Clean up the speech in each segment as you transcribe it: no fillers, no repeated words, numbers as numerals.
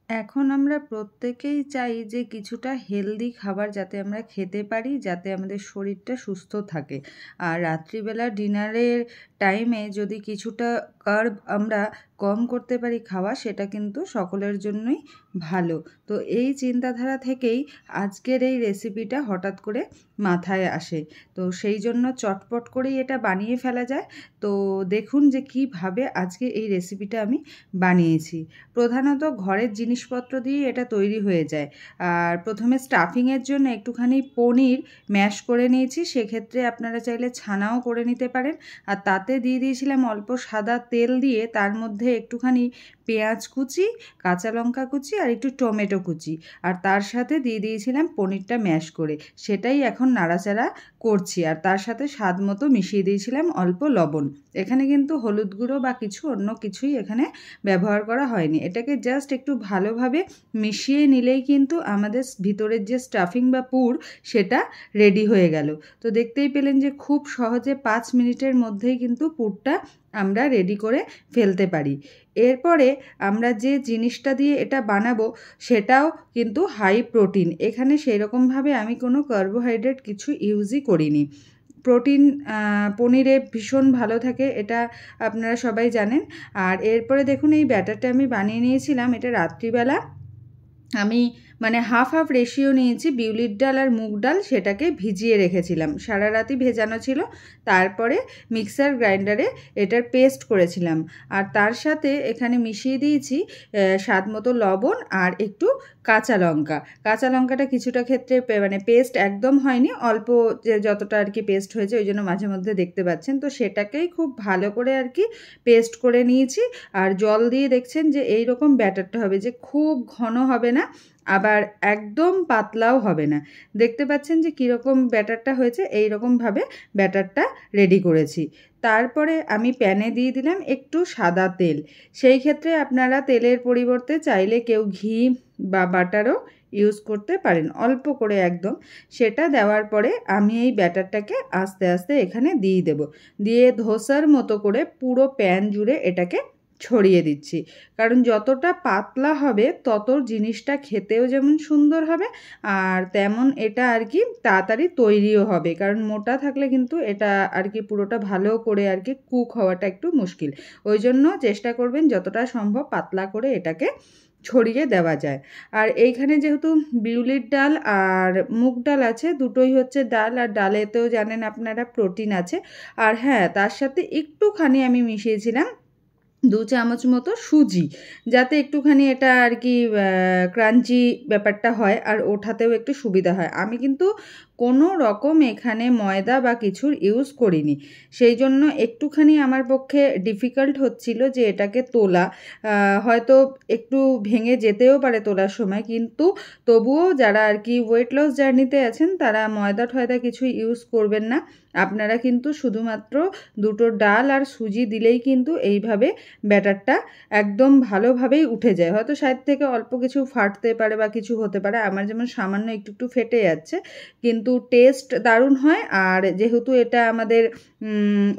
এখন আমরা প্রত্যেকেই চাই যে কিছুটা হেলদি খাবার যাতে আমরা খেতে পারি, যাতে আমাদের শরীরটা সুস্থ থাকে। আর রাত্রিবেলা ডিনারের টাইমে যদি কিছুটা কার্ব আমরা কম করতে পারি খাওয়া, সেটা কিন্তু সকলের জন্যই ভালো। তো এই চিন্তাধারা থেকেই আজকের এই রেসিপিটা হঠাৎ করে মাথায় আসে। তো সেই জন্য চটপট করেই এটা বানিয়ে ফেলা যায়। তো দেখুন যে কীভাবে আজকে এই রেসিপিটা আমি বানিয়েছি। প্রধানত ঘরের জিনিসপত্র দিয়ে এটা তৈরি হয়ে যায়। আর প্রথমে স্টাফিংয়ের জন্য একটুখানি পনির ম্যাশ করে নিয়েছি, সেক্ষেত্রে আপনারা চাইলে ছানাও করে নিতে পারেন। আর তাতে দিয়ে দিয়েছিলাম অল্প সাদা তেল দিয়ে, তার মধ্যে একটুখানি পেঁয়াজ কুচি, কাঁচা লঙ্কা কুচি আর একটু টমেটো কুচি, আর তার সাথে দিয়ে দিয়েছিলাম পনিরটা ম্যাশ করে। সেটাই এখন নাড়াচাড়া করছি, আর তার সাথে স্বাদ মতো মিশিয়ে দিয়েছিলাম অল্প লবণ। এখানে কিন্তু হলুদ গুঁড়ো বা কিছু অন্য কিছুই এখানে ব্যবহার করা হয়নি। এটাকে জাস্ট একটু ভালোভাবে মিশিয়ে নিলেই কিন্তু আমাদের ভিতরের যে স্টাফিং বা পুর সেটা রেডি হয়ে গেল। তো দেখতেই পেলেন যে খুব সহজে 5 মিনিটের মধ্যেই কিন্তু পুরটা আমরা রেডি করে ফেলতে পারি। এরপরে আমরা যে জিনিসটা দিয়ে এটা বানাবো সেটাও কিন্তু হাই প্রোটিন। এখানে সেরকমভাবে আমি কোনো কার্বোহাইড্রেট কিছু ইউজই করিনি। প্রোটিন পনিরে ভীষণ ভালো থাকে, এটা আপনারা সবাই জানেন। আর এরপরে দেখুন এই ব্যাটারটা আমি বানিয়ে নিয়েছিলাম, এটা রাত্রিবেলা আমি মানে হাফ হাফ রেশিও নিয়েছি, বিউলির ডাল আর মুগ ডাল, সেটাকে ভিজিয়ে রেখেছিলাম, সারা রাতই ভেজানো ছিল। তারপরে মিক্সার গ্রাইন্ডারে এটার পেস্ট করেছিলাম, আর তার সাথে এখানে মিশিয়ে দিয়েছি স্বাদ মতো লবণ আর একটু কাঁচা লঙ্কা। কাঁচা লঙ্কাটা কিছুটা ক্ষেত্রে মানে পেস্ট একদম হয়নি, অল্প যে যতটা আর কি পেস্ট হয়েছে ওই জন্য মাঝে মধ্যে দেখতে পাচ্ছেন। তো সেটাকেই খুব ভালো করে আর কি পেস্ট করে নিয়েছি। আর জল দিয়ে দেখছেন যে এই রকম ব্যাটারটা হবে, যে খুব ঘন হবে না আবার একদম পাতলাও হবে না। দেখতে পাচ্ছেন যে কীরকম ব্যাটারটা হয়েছে, এই রকমভাবে ব্যাটারটা রেডি করেছি। তারপরে আমি প্যানে দিয়ে দিলাম একটু সাদা তেল। সেই ক্ষেত্রে আপনারা তেলের পরিবর্তে চাইলে কেউ ঘি বা বাটারও ইউজ করতে পারেন, অল্প করে একদম। সেটা দেওয়ার পরে আমি এই ব্যাটারটাকে আস্তে আস্তে এখানে দিয়ে দেব, দিয়ে ধোসার মতো করে পুরো প্যান জুড়ে এটাকে ছড়িয়ে দিচ্ছি। কারণ যতটা পাতলা হবে তত জিনিসটা খেতেও যেমন সুন্দর হবে, আর তেমন এটা আর কি তাড়াতাড়ি তৈরিও হবে। কারণ মোটা থাকলে কিন্তু এটা আর কি পুরোটা ভালো করে আর কি কুক হওয়াটা একটু মুশকিল। ওই জন্য চেষ্টা করবেন যতটা সম্ভব পাতলা করে এটাকে ছড়িয়ে দেওয়া যায়। আর এইখানে যেহেতু বিউলির ডাল আর মুগ ডাল আছে, দুটোই হচ্ছে ডাল, আর ডালেতেও জানেন আপনারা প্রোটিন আছে। আর হ্যাঁ, তার সাথে একটুখানি আমি মিশিয়েছিলাম 2 চামচ মতো সুজি, যাতে একটুখানি এটা আর কি ক্রাঞ্চি ব্যাপারটা হয় আর ওঠাতেও একটু সুবিধা হয়। আমি কিন্তু কোনো রকম এখানে ময়দা বা কিছুর ইউজ করিনি, সেই জন্য একটুখানি আমার পক্ষে ডিফিকাল্ট হচ্ছিল যে এটাকে তোলা। হয়তো একটু ভেঙে যেতেও পারে তোলার সময়, কিন্তু তবুও যারা আর কি ওয়েট লস জার্নিতে আছেন তারা ময়দা টয়দা কিছু ইউজ করবেন না। আপনারা কিন্তু শুধুমাত্র দুটো ডাল আর সুজি দিলেই কিন্তু এইভাবে ব্যাটারটা একদম ভালোভাবেই উঠে যায়। হয়তো সাইড থেকে অল্প কিছু ফাটতে পারে বা কিছু হতে পারে, আমার যেমন সামান্য একটু একটু ফেটে যাচ্ছে, কিন্তু টেস্ট দারুণ হয়। আর যেহেতু এটা আমাদের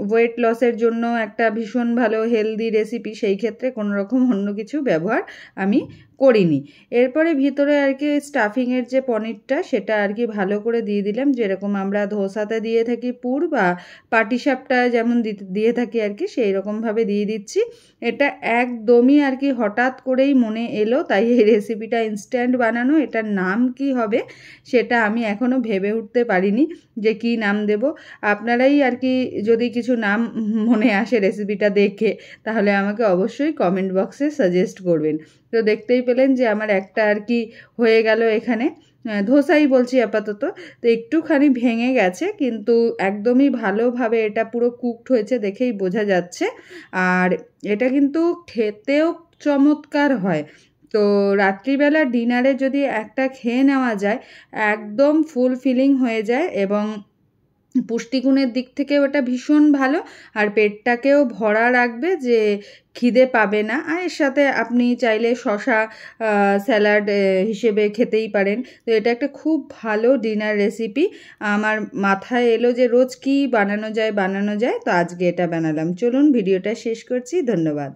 ওয়েট লসের জন্য একটা ভীষণ ভালো হেলদি রেসিপি, সেই ক্ষেত্রে কোনো রকম অন্য কিছু ব্যবহার আমি করিনি। এরপরে ভিতরে আর কি স্টাফিংয়ের যে পনিরটা সেটা আর কি ভালো করে দিয়ে দিলাম, যেরকম আমরা ধোসাতে দিয়ে থাকি পুর বা পাটিসাপটা যেমন দিয়ে থাকি আর কি, সেই রকমভাবে দিয়ে দিচ্ছি। এটা একদমই আর কি হঠাৎ করেই মনে এলো, তাই এই রেসিপিটা ইনস্ট্যান্ট বানানো। এটার নাম কি হবে সেটা আমি এখনও ভেবে উঠতে পারিনি যে কী নাম দেব। আপনারাই আর কি যদি কিছু নাম মনে আসে রেসিপিটা দেখে, তাহলে আমাকে অবশ্যই কমেন্ট বক্সে সাজেস্ট করবেন। তো দেখতেই পেলেন যে আমার একটা আর কি হয়ে গেল এখানে, ধোসাই বলছি আপাতত। তো একটুখানি ভেঙে গেছে, কিন্তু একদমই ভালোভাবে এটা পুরো কুকড হয়েছে দেখেই বোঝা যাচ্ছে। আর এটা কিন্তু খেতেও চমৎকার হয়। তো রাত্রিবেলা ডিনারে যদি একটা খেয়ে নেওয়া যায়, একদম ফুলফিলিং হয়ে যায় এবং পুষ্টিগুণের দিক থেকেও এটা ভীষণ ভালো। আর পেটটাকেও ভরা রাখবে, যে খিদে পাবে না। আর এর সাথে আপনি চাইলে শসা স্যালাড হিসেবে খেতেই পারেন। তো এটা একটা খুব ভালো ডিনার রেসিপি। আমার মাথায় এলো যে রোজ কী বানানো যায়, তো আজকে এটা বানালাম। চলুন ভিডিওটা শেষ করছি। ধন্যবাদ।